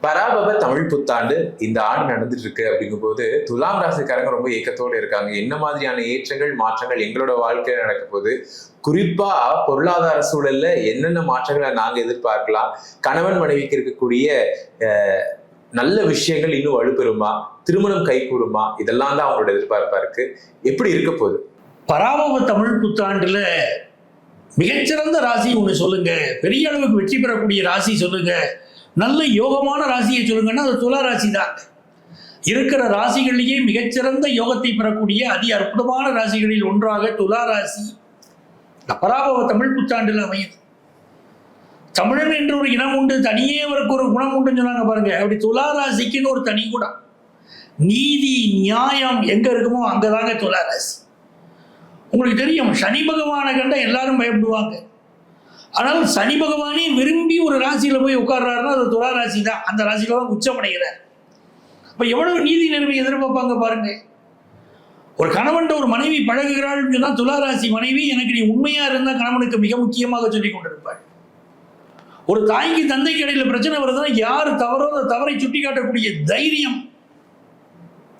பராபவ தமிழ் புத்தாண்டு இந்த ஆண்டு நடந்துட்டு இருக்கு அப்படிங்கும் போது துலாம் ராசிக்காரங்க ரொம்ப ஏக்கத்தோடு இருக்காங்க. என்ன மாதிரியான ஏற்றங்கள் மாற்றங்கள் எங்களோட வாழ்க்கையில நடக்க போகுது, குறிப்பா பொருளாதார சூழல்ல என்னென்ன மாற்றங்களை நாங்க எதிர்பார்க்கலாம், கணவன் மனைவிக்கு இருக்கக்கூடிய நல்ல விஷயங்கள் இன்னும் வலுப்பெறுமா, திருமணம் கைகூடுமா, இதெல்லாம் தான் அவங்களோட எதிர்பார்ப்பா இருக்கு. எப்படி இருக்க போகுது? பராபவ தமிழ் புத்தாண்டுல மிகச்சிறந்த ராசி ஒன்று சொல்லுங்க, பெரிய அளவுக்கு வெற்றி பெறக்கூடிய ராசி சொல்லுங்க, நல்ல யோகமான ராசியை சொல்லுங்கன்னா அது துலா ராசி தான். இருக்கிற ராசிகளிலேயே மிகச்சிறந்த யோகத்தை பெறக்கூடிய அதி அற்புதமான ராசிகளில் ஒன்றாக துலா ராசி பராபவ தமிழ் புத்தாண்டில் அமையுது. தமிழன் என்று ஒரு இனம் உண்டு, தனியே அவருக்கு ஒரு குணம் உண்டுன்னு சொன்னாங்க பாருங்க. அப்படி துலா ராசிக்குன்னு ஒரு தனி குணம், நீதி நியாயம் எங்க இருக்குமோ அங்கதாங்க துலா ராசி. உங்களுக்கு தெரியும், சனி பகவானை கண்ட எல்லாரும் பயப்படுவாங்க. ஆனால் சனி பகவானே விரும்பி ஒரு ராசியில போய் உட்கார்றாருன்னா அது துலா ராசி தான். அந்த ராசியில தான் உச்சமடைகிறார். அப்ப எவ்வளவு நீதி நேர்மை எதிர்பார்ப்பாங்க பாருங்க. ஒரு கணவன் ஒரு மனைவி பழகுகிறாள் சொன்னா துலா ராசி மனைவி எனக்கு நீ உண்மையா இருந்தா கணவனுக்கு மிக முக்கியமாக சொல்லிக் கொண்டிருப்பாள். ஒரு தாய்க்கு தந்தைக்கு இடையில பிரச்சனை வருதுன்னா யார் தவறோ அந்த தவறை சுட்டி காட்டக்கூடிய தைரியம்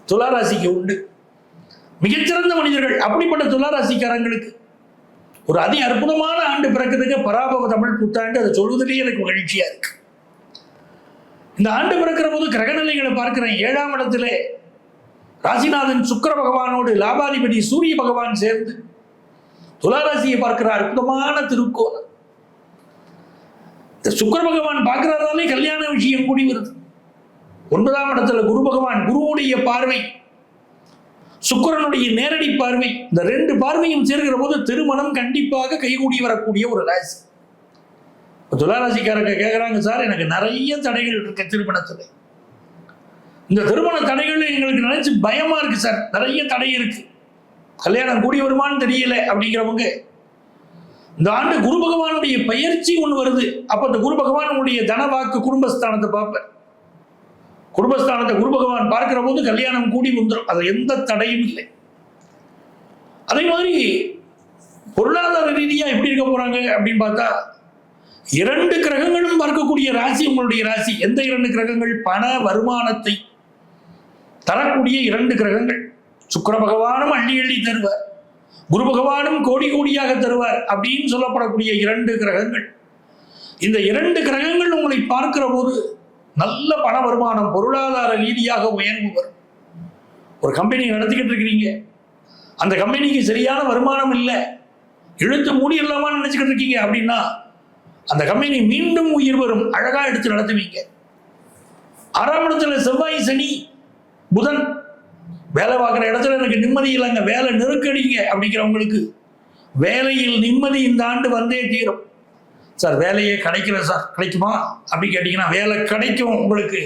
துலா ராசிக்கு உண்டு. மிகச்சிறந்த மனிதர்கள். அப்படிப்பட்ட துலா ராசிக்காரங்களுக்கு ஒரு அதி அற்புதமான ஆண்டு பிறக்குதுங்க பராபவ தமிழ் புத்தாண்டு. அதை சொல்வதிலேயே எனக்கு மகிழ்ச்சியா இருக்கு. இந்த ஆண்டு பிறக்கிற போது கிரகநிலைகளை பார்க்கிறேன். 7ஆம் இடத்துல ராசிநாதன் சுக்கிர பகவானோடு லாபாதிபதி சூரிய பகவான் சேர்ந்து துளாராசியை பார்க்கிற அற்புதமான திருக்கோணம். இந்த சுக்கிர பகவான் பார்க்கிறாராலே கல்யாண விஷயம் கூடி வருது. 9ஆம் இடத்துல குரு பகவான், குருவுடைய பார்வை, சுக்கிரனுடைய நேரடி பார்வை, இந்த 2 பார்வையும் சேர்க்கிற போது திருமணம் கண்டிப்பாக கைகூடி வரக்கூடிய ஒரு ராசி. துளாராசிக்காரங்க கேட்குறாங்க, சார் எனக்கு நிறைய தடைகள் இருக்கு திருமணத்துல, இந்த திருமண தடைகள் எங்களுக்கு நினைச்சு பயமா இருக்கு சார், நிறைய தடை இருக்கு, கல்யாணம் கூடி வருமானு தெரியல அப்படிங்கிறவங்க இந்த ஆண்டு குரு பகவானுடைய பயிற்சி ஒன்று வருது. அப்ப இந்த குரு பகவானுடைய தனவாக்கு குடும்பஸ்தானத்தை பார்ப்பேன். குடும்பஸ்தானத்தை குரு பகவான் பார்க்கிற போது கல்யாணம் கூடி வந்துடும், அது எந்த தடையும் இல்லை. அதே மாதிரி பொருளாதார ரீதியா எப்படி இருக்க போறாங்க அப்படின்னு பார்த்தா 2 கிரகங்களும் பார்க்கக்கூடிய ராசி உங்களுடைய ராசி. எந்த 2 கிரகங்கள்? பண வருமானத்தை தரக்கூடிய 2 கிரகங்கள். சுக்கிர பகவானும் அள்ளி அள்ளி தருவார், குரு பகவானும் கோடி கோடியாக தருவார் அப்படின்னு சொல்லப்படக்கூடிய 2 கிரகங்கள். இந்த 2 கிரகங்கள் உங்களை பார்க்கிற போது நல்ல பண வருமானம், பொருளாதார ரீதியாக உயர்வு வரும். ஒரு கம்பெனி நடத்திக்கிட்டு இருக்கிறீங்க, அந்த கம்பெனிக்கு சரியான வருமானம் இல்லை, இழுத்து மூடி இல்லாமல் நினைச்சுக்கிட்டு இருக்கீங்க அப்படின்னா அந்த கம்பெனி மீண்டும் உயிர் வரும், அழகா எடுத்து நடத்துவீங்க. 6ஆம் இடத்துல செவ்வாய் சனி புதன், வேலை பார்க்குற இடத்துல எனக்கு நிம்மதி இல்லைங்க, வேலை நெருக்கடிங்க அப்படிங்கிறவங்களுக்கு வேலையில் நிம்மதி இந்த ஆண்டு வந்தே தீரும். சார் வேலையே கிடைக்கல சார், கிடைக்குமா அப்படி கேட்டீங்கன்னா வேலை கிடைக்கும். உங்களுக்கு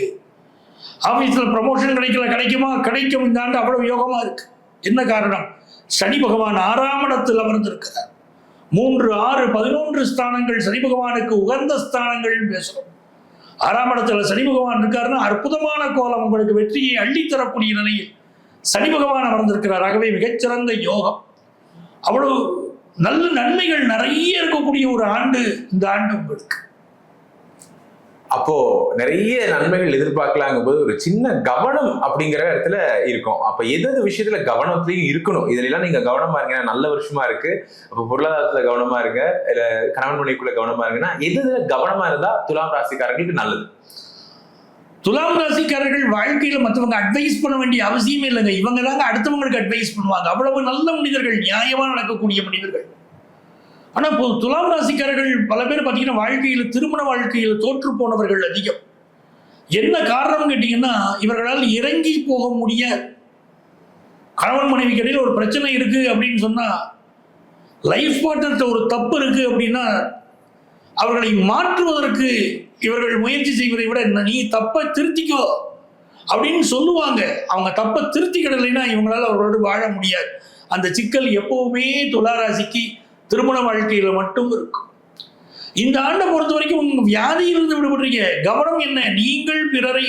ஆபீஸ்ல ப்ரமோஷன் கிடைக்கல, கிடைக்குமா? கிடைக்கும். இந்த ஆண்டு அவ்வளவு யோகமா இருக்கு. என்ன காரணம்? சனி பகவான் 6ஆம் இடத்தில் அமர்ந்திருக்கிறார். 3, 6, 11 ஸ்தானங்கள் சனி பகவானுக்கு உகந்த ஸ்தானங்கள் பேசுறோம். 6ஆம் இடத்துல சனி பகவான் இருக்காருன்னா அற்புதமான கோலம், உங்களுக்கு வெற்றியை அள்ளித்தரக்கூடிய நிலையில் சனி பகவான் அமர்ந்திருக்கிறார். ஆகவே மிகச்சிறந்த யோகம், அவ்வளவு நல்ல நன்மைகள் நிறைய இருக்கக்கூடிய ஒரு ஆண்டு இந்த ஆண்டு உங்களுக்கு. அப்போ நிறைய நன்மைகள் எதிர்பார்க்கலாங்கும் போது ஒரு சின்ன கவனம் அப்படிங்கிற இடத்துல இருக்கும். அப்ப எது விஷயத்துல கவனத்திலையும் இருக்கணும், இதுல எல்லாம் நீங்க கவனமா இருங்க, நல்ல வருஷமா இருக்கு, அப்ப பொருளாதாரத்துல கவனமா இருங்க, இல்ல கணவன் மனைவிக்குள்ள கவனமா இருக்குன்னா எதுல கவனமா இருந்தா துலாம் ராசிக்காரங்களுக்கு நல்லது? துலாம் ராசிக்காரர்கள் வாழ்க்கையில மற்றவங்க அட்வைஸ் பண்ண வேண்டிய அவசியமே இல்லைங்க. இவங்க தாங்க அடுத்தவங்களுக்கு அட்வைஸ் பண்ணுவாங்க. அவ்வளவு நல்ல மனிதர்கள், நியாயமா நடக்கக்கூடிய மனிதர்கள். ஆனா இப்போ துலாம் ராசிக்காரர்கள் பல பேர் பார்த்தீங்கன்னா வாழ்க்கையில, திருமண வாழ்க்கையில தோற்று போனவர்கள் அதிகம். என்ன காரணம் கேட்டீங்கன்னா இவர்களால் இறங்கி போக முடியாது. கணவன் மனைவிக்கு இடையில ஒரு பிரச்சனை இருக்கு அப்படின்னு சொன்னா, லைஃப் பார்ட்னர்கிட்ட ஒரு தப்பு இருக்கு அப்படின்னா அவர்களை மாற்றுவதற்கு இவர்கள் முயற்சி செய்வதை விட நீ தப்பை திருத்திக்கோ அப்படின்னு சொல்லுவாங்க. அவங்க தப்பை திருத்திக்கிடலைன்னா இவங்களால அவர்களோடு வாழ முடியாது. அந்த சிக்கல் எப்பவுமே துளாராசிக்கு திருமண வாழ்க்கையில மட்டும் இருக்கும். இந்த ஆண்டை பொறுத்த வரைக்கும் உங்க வியாதியிலிருந்து விடுபடுறீங்க. கவனம் என்ன? நீங்கள் பிறரை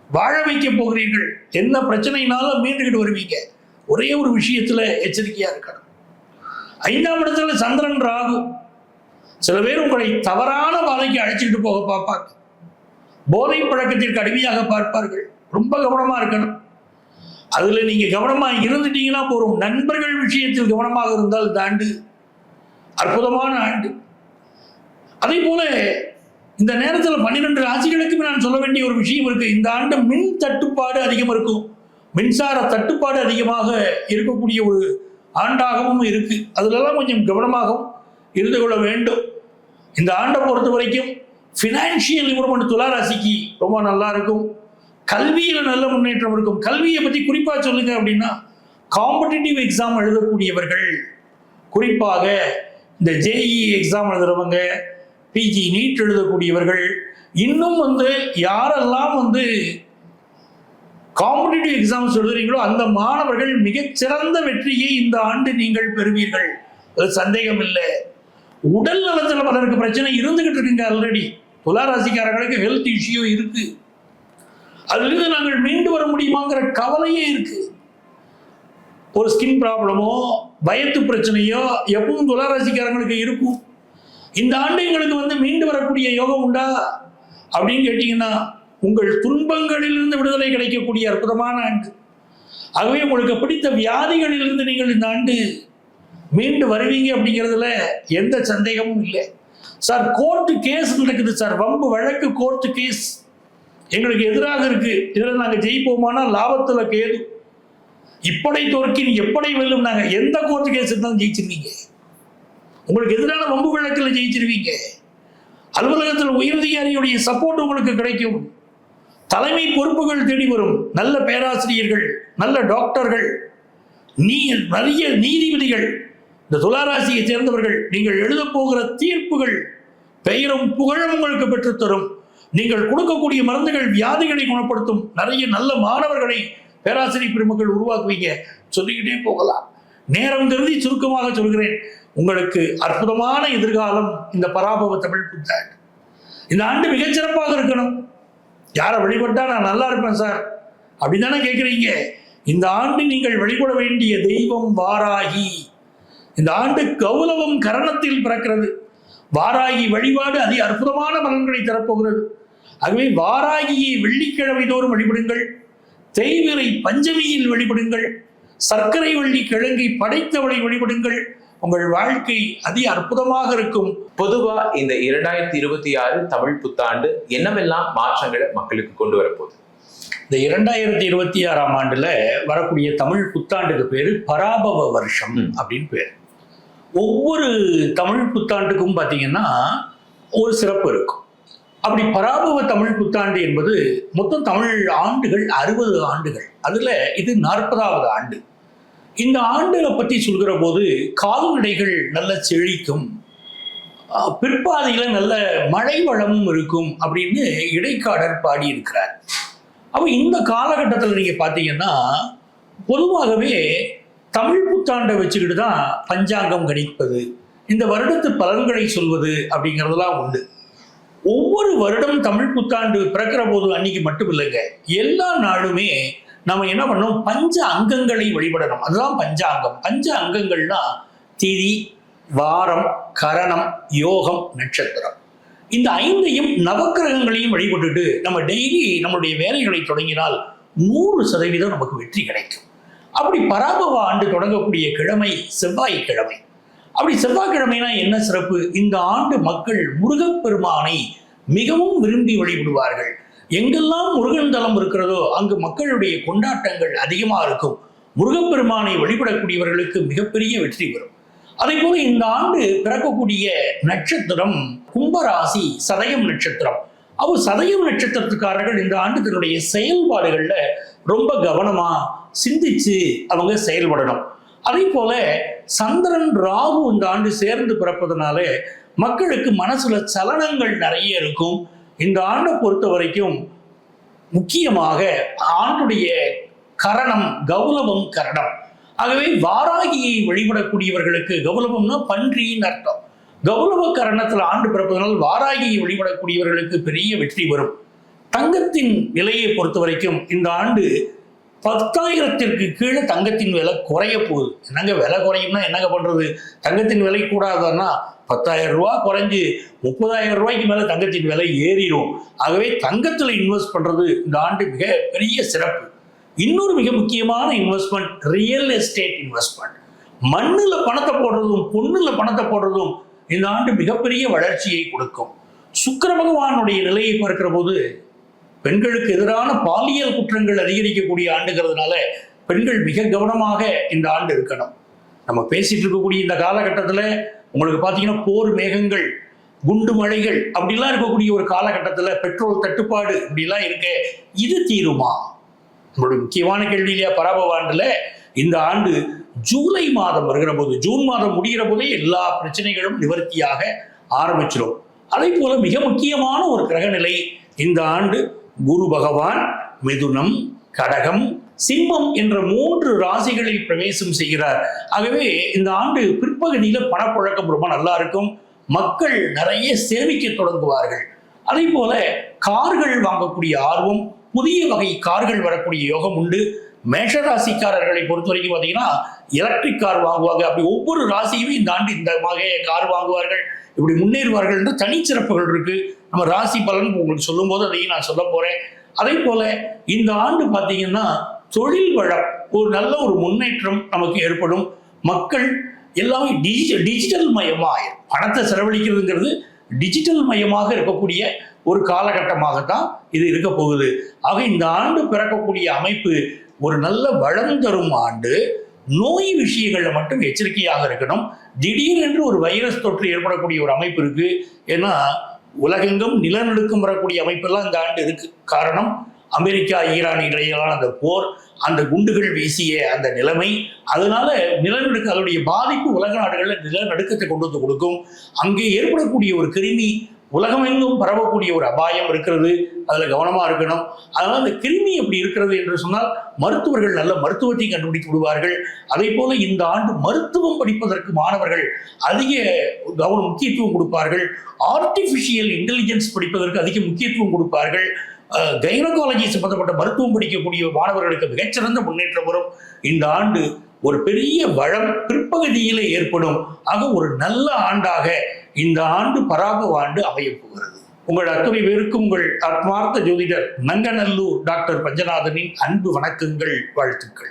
வாழ வைக்க போகிறீர்கள். என்ன பிரச்சனைனாலும் மீண்டுகிட்டு வருவீங்க. ஒரே ஒரு விஷயத்துல எச்சரிக்கையா இருக்கணும். 5ஆம் இடத்துல சந்திரன் ராகு. சில பேர் உங்களை தவறான பாதைக்கு அழைச்சிக்கிட்டு போக பார்ப்பாங்க. போதை பழக்கத்திற்கு அடிமையாக பார்ப்பார்கள். ரொம்ப கவனமா இருக்கணும். அதுல நீங்க கவனமா இருந்துட்டீங்கன்னா போறோம். நண்பர்கள் விஷயத்தில் கவனமாக இருந்தால் இந்த ஆண்டு அற்புதமான ஆண்டு. அதே போல இந்த நேரத்தில் 12 ராசிகளுக்குமே நான் சொல்ல வேண்டிய ஒரு விஷயம் இருக்கு. இந்த ஆண்டு மின் தட்டுப்பாடு அதிகம் இருக்கும். மின்சார தட்டுப்பாடு அதிகமாக இருக்கக்கூடிய ஒரு ஆண்டாகவும் இருக்கு. அதுலலாம் கொஞ்சம் கவனமாகவும் இருந்து கொள்ள வேண்டும். இந்த ஆண்டை பொறுத்த வரைக்கும் ஃபினான்ஷியல் இம்ப்ரூவ்மெண்ட் துலா ராசிக்கு ரொம்ப நல்லா இருக்கும். கல்வியில் நல்ல முன்னேற்றம் இருக்கும். கல்வியை பற்றி குறிப்பாக சொல்லுங்க அப்படின்னா, காம்படிட்டிவ் எக்ஸாம் எழுதக்கூடியவர்கள், குறிப்பாக இந்த ஜேஇ எக்ஸாம் எழுதுறவங்க, பிஜி நீட் எழுதக்கூடியவர்கள், இன்னும் யாரெல்லாம் காம்படிட்டிவ் எக்ஸாம்ஸ் எழுதுறீங்களோ அந்த மாணவர்கள் மிகச்சிறந்த வெற்றியை இந்த ஆண்டு நீங்கள் பெறுவீர்கள். அது சந்தேகம் இல்லை. உடல் நலத்தில் பலருக்கு பிரச்சனை இருந்துகிட்டு இருக்குங்க. ஆல்ரெடி துலா ராசிக்காரர்களுக்கு ஹெல்த் இஷ்யூ இருக்கு. அதிலிருந்து நாங்கள் மீண்டு வர முடியுமாங்கிற கவலையே இருக்கு. ஒரு ஸ்கின் ப்ராப்ளமோ வயத்து பிரச்சனையோ எப்பவும் துலா ராசிக்காரங்களுக்கு இருக்கும். இந்த ஆண்டு எங்களுக்கு மீண்டு வரக்கூடிய யோகம் உண்டா அப்படின்னு கேட்டீங்கன்னா, உங்கள் துன்பங்களிலிருந்து விடுதலை கிடைக்கக்கூடிய அற்புதமான ஆண்டு. ஆகவே உங்களுக்கு பிடித்த வியாதிகளிலிருந்து நீங்கள் இந்த ஆண்டு மீண்டு வருவீங்க அப்படிங்கிறதுல எந்த சந்தேகமும் இல்லை. சார், கோர்ட்டு கேஸ் நடக்குது சார், வம்பு வழக்கு கோர்ட்டு கேஸ் எங்களுக்கு எதிராக இருக்கு. இதில் நாங்கள் ஜெயிப்போமானா லாபத்துல கேது. இப்படை தோற்கின் எப்படை வெல்லும். நாங்கள் எந்த கோர்ட்டு கேஸ் இருந்தாலும் ஜெயிச்சிருவீங்க. உங்களுக்கு எதிரான வம்பு வழக்கில் ஜெயிச்சிருவீங்க. அலுவலகத்தில் உயரதிகாரியுடைய சப்போர்ட் உங்களுக்கு கிடைக்கும். தலைமை பொறுப்புகள் தேடி வரும். நல்ல பேராசிரியர்கள், நல்ல டாக்டர்கள், நிறைய நீதிபதிகள், இந்த துளாராசியை சேர்ந்தவர்கள், நீங்கள் எழுத போகிற தீர்ப்புகள் பெயரும் புகழும் உங்களுக்கு பெற்றுத்தரும். நீங்கள் கொடுக்கக்கூடிய மருந்துகள் வியாதிகளை குணப்படுத்தும். நிறைய நல்ல மாணவர்களை பேராசிரியர் பெருமக்கள் உருவாக்குவீங்க. சொல்லிக்கிட்டே போகலாம். நேரம் கருதி சுருக்கமாக சொல்கிறேன். உங்களுக்கு அற்புதமான எதிர்காலம் இந்த பராபவ தமிழ் புத்தாண்டு. இந்த ஆண்டு மிகச்சிறப்பாக இருக்கணும். யாரை வழிபட்டா நான் நல்லா இருப்பேன் சார் அப்படின்னு தானே கேட்குறீங்க. இந்த ஆண்டு நீங்கள் வழிபட வேண்டிய தெய்வம் வாராகி. இந்த ஆண்டு கௌரவம் கரணத்தில் பிறக்கிறது. வாராகி வழிபாடு அதி அற்புதமான பலன்களை தரப்போகிறது. ஆகவே வாராகியை வெள்ளிக்கிழமை தோறும் வழிபடுங்கள். தேய்பிறை பஞ்சமியில் வழிபடுங்கள். சர்க்கரை வள்ளி கிழங்கை படைத்தவளை வழிபடுங்கள். உங்கள் வாழ்க்கை அதி அற்புதமாக இருக்கும். பொதுவா இந்த 2026 தமிழ் புத்தாண்டு என்னவெல்லாம் மாற்றங்களை மக்களுக்கு கொண்டு வரப்போகுது? இந்த 2026ஆம் ஆண்டுல வரக்கூடிய தமிழ் புத்தாண்டுக்கு பேரு பராபவ வருஷம் அப்படின்னு பேரு. ஒவ்வொரு தமிழ் புத்தாண்டுக்கும் பார்த்தீங்கன்னா ஒரு சிறப்பு இருக்கும். அப்படி பராபவ தமிழ் புத்தாண்டு என்பது மொத்தம் தமிழ் ஆண்டுகள் 60 ஆண்டுகள். அதுல இது 40வது ஆண்டு. இந்த ஆண்டுகளை பற்றி சொல்கிற போது கால்நடைகள் நல்ல செழிக்கும், பிற்பாதையில நல்ல மழை வளமும் இருக்கும் அப்படின்னு இடைக்காடர் பாடியிருக்கிறார். அப்போ இந்த காலகட்டத்தில் நீங்க பார்த்தீங்கன்னா பொதுவாகவே தமிழ் புத்தாண்டை வச்சுக்கிட்டு தான் பஞ்சாங்கம் கணிப்பது, இந்த வருடத்து பலன்களை சொல்வது அப்படிங்கிறதுலாம் உண்டு. ஒவ்வொரு வருடம் தமிழ் புத்தாண்டு பிறக்கிற போது அன்னைக்கு மட்டும் இல்லைங்க, எல்லா நாளுமே நம்ம என்ன பண்ணோம், பஞ்ச அங்கங்களை வழிபடணும். அதுதான் பஞ்சாங்கம். பஞ்ச அங்கங்கள்னா திதி, வாரம், கரணம், யோகம், நட்சத்திரம். இந்த 5ஐயும் நவக்கிரகங்களையும் வழிபட்டுட்டு நம்ம டெய்லி நம்மளுடைய வேலைகளை தொடங்கினால் 100% நமக்கு வெற்றி கிடைக்கும். அப்படி பராபவ ஆண்டு தொடங்கக்கூடிய கிழமை செவ்வாய்க்கிழமை. அப்படி செவ்வாய்க்கிழமைனா என்ன சிறப்பு? இந்த ஆண்டு மக்கள் முருகப்பெருமானை மிகவும் விரும்பி வழிபடுவார்கள். எங்கெல்லாம் முருகன் தலம் இருக்கிறதோ அங்கு மக்களுடைய கொண்டாட்டங்கள் அதிகமாக இருக்கும். முருகப்பெருமானை வழிபடக்கூடியவர்களுக்கு மிகப்பெரிய வெற்றி வரும். அதே போல இந்த ஆண்டு பிறக்கக்கூடிய நட்சத்திரம் கும்பராசி சதயம் நட்சத்திரம். சதயம் நட்சத்திரத்துக்காரர்கள் இந்த ஆண்டு தன்னுடைய செயல்பாடுகள்ல ரொம்ப கவனமா சிந்திச்சு அவங்க செயல்படணும். அதே போல சந்திரன் ராகு இந்த ஆண்டு சேர்ந்து பிறப்பதனால மக்களுக்கு மனசுல சலனங்கள் நிறைய இருக்கும். இந்த ஆண்டை பொறுத்த வரைக்கும் முக்கியமாக ஆண்டுடைய கரணம் கௌரவம் கரணம். ஆகவே வாராகியை வழிபடக்கூடியவர்களுக்கு, கௌரவம்னா பன்றின்னு அர்த்தம், கௌரவ கரணத்தில் ஆண்டு பிறப்பதனால் வாராகியை வழிபடக்கூடியவர்களுக்கு பெரிய வெற்றி வரும். தங்கத்தின் விலையை பொறுத்த வரைக்கும் இந்த ஆண்டு 10,000ற்கு கீழே தங்கத்தின் விலை குறைய போகுது. என்னங்க விலை குறையும்னா என்னங்க பண்றது? தங்கத்தின் விலை கூடாதுன்னா 10,000 ரூபாய் குறைஞ்சு 30,000 ரூபாய்க்கு மேல தங்கத்தின் விலை ஏறிடும். ஆகவே தங்கத்துல இன்வெஸ்ட் பண்றது இந்த ஆண்டு மிக பெரிய சிறப்பு. இன்னொரு மிக முக்கியமான இன்வெஸ்ட்மெண்ட் ரியல் எஸ்டேட் இன்வெஸ்ட்மெண்ட். மண்ணுல பணத்தை போடுறதும் பொண்ணுல பணத்தை போடுறதும் இந்த ஆண்டு மிகப்பெரிய வளர்ச்சியை கொடுக்கும். சுக்கிர பகவானுடைய நிலையை பார்க்கிற போது பெண்களுக்கு எதிரான பாலியல் குற்றங்கள் அதிகரிக்கக்கூடிய ஆண்டுங்கிறதுனால பெண்கள் மிக கவனமாக இந்த ஆண்டு இருக்கணும். நம்ம பேசிட்டு இருக்கக்கூடிய இந்த காலகட்டத்தில் உங்களுக்கு பார்த்தீங்கன்னா போர் மேகங்கள், குண்டு மழைகள் அப்படிலாம் இருக்கக்கூடிய ஒரு காலகட்டத்தில் பெட்ரோல் தட்டுப்பாடு இப்படிலாம் இருக்க, இது தீருமா? நம்மளுடைய முக்கியமான கேள்வி இல்லையா? பராபவ ஆண்டுல இந்த ஆண்டு ஜூலை மாதம் வருகிற போது, ஜூன் மாதம் முடிகிற போதே எல்லா பிரச்சனைகளும் நிவர்த்தியாக ஆரம்பிச்சிடும். அதே போல மிக முக்கியமான ஒரு கிரகநிலை இந்த ஆண்டு குரு பகவான் மிதுனம், கடகம், சிம்மம் என்ற 3 ராசிகளில் பிரவேசம் செய்கிறார். ஆகவே இந்த ஆண்டு பிற்பகுதியில பணப்புழக்கம் ரொம்ப நல்லா இருக்கும். மக்கள் நிறைய சேமிக்க தொடங்குவார்கள். அதே போல கார்கள் வாங்கக்கூடிய ஆர்வம், புதிய வகை கார்கள் வரக்கூடிய யோகம் உண்டு. மேஷராசிக்காரர்களை பொறுத்த வரைக்கும் பார்த்தீங்கன்னா எலக்ட்ரிக் கார் வாங்குவாங்க. அப்படி ஒவ்வொரு ராசியுமே இந்த ஆண்டு இந்த வகை கார் வாங்குவார்கள், இப்படி முன்னேறுவார்கள் என்ற தனிச்சிறப்புகள் இருக்கு. நம்ம ராசி பலன் உங்களுக்கு சொல்லும் போது அதையும் நான் சொல்ல போறேன். அதே போல இந்த ஆண்டு பார்த்தீங்கன்னா தொழில் வளம் ஒரு நல்ல ஒரு முன்னேற்றம் நமக்கு ஏற்படும். மக்கள் எல்லாமே டிஜிட்டல் மயமாக பணத்தை செலவழிக்கிறதுங்கிறது டிஜிட்டல் மயமாக இருக்கக்கூடிய ஒரு காலகட்டமாகத்தான் இது இருக்க போகுது. ஆக இந்த ஆண்டு பிறக்கக்கூடிய அமைப்பு ஒரு நல்ல வளம் தரும் ஆண்டு. நோய் விஷயங்கள்ல மட்டும் எச்சரிக்கையாக இருக்கணும். திடீரென்று ஒரு வைரஸ் தொற்று ஏற்படக்கூடிய ஒரு அமைப்பு இருக்கு. ஏன்னா உலகெங்கும் நிலநடுக்கம் வரக்கூடிய அமைப்பெல்லாம் இந்த ஆண்டு இருக்கு. காரணம் அமெரிக்கா ஈரான் இடையிலான அந்த போர், அந்த குண்டுகள் வீசிய அந்த நிலைமை. அதனால நிலநடுக்க அதனுடைய பாதிப்பு உலக நாடுகளில் நிலநடுக்கத்தை கொண்டு வந்து கொடுக்கும். அங்கே ஏற்படக்கூடிய ஒரு கிருமி உலகமெங்கும் பரவக்கூடிய ஒரு அபாயம் இருக்கிறது. அதுல கவனமா இருக்கணும். அதனால அந்த கிருமி எப்படி இருக்கிறது என்று சொன்னால் மருத்துவர்கள் நல்ல மருத்துவத்தை கண்டுபிடித்து விடுவார்கள். அதே போல இந்த ஆண்டு மருத்துவம் படிப்பதற்கு மாணவர்கள் அதிக முக்கியத்துவம் கொடுப்பார்கள். ஆர்டிபிஷியல் இன்டெலிஜென்ஸ் படிப்பதற்கு அதிக முக்கியத்துவம் கொடுப்பார்கள். கைனகாலஜி சம்பந்தப்பட்ட மருத்துவம் படிக்கக்கூடிய மாணவர்களுக்கு மிகச்சிறந்த முன்னேற்றம் வரும். இந்த ஆண்டு ஒரு பெரிய வளம் பிற்பகுதியில ஏற்படும். ஆக ஒரு நல்ல ஆண்டாக இந்த ஆண்டு பராபவ ஆண்டு அமையப் போகிறது. உங்கள் அத்துணை பேருக்கும் உங்கள் ஆத்மார்த்த ஜோதிடர் நங்கநல்லூர் டாக்டர் பஞ்சநாதனின் அன்பு வணக்கங்கள், வாழ்த்துக்கள்.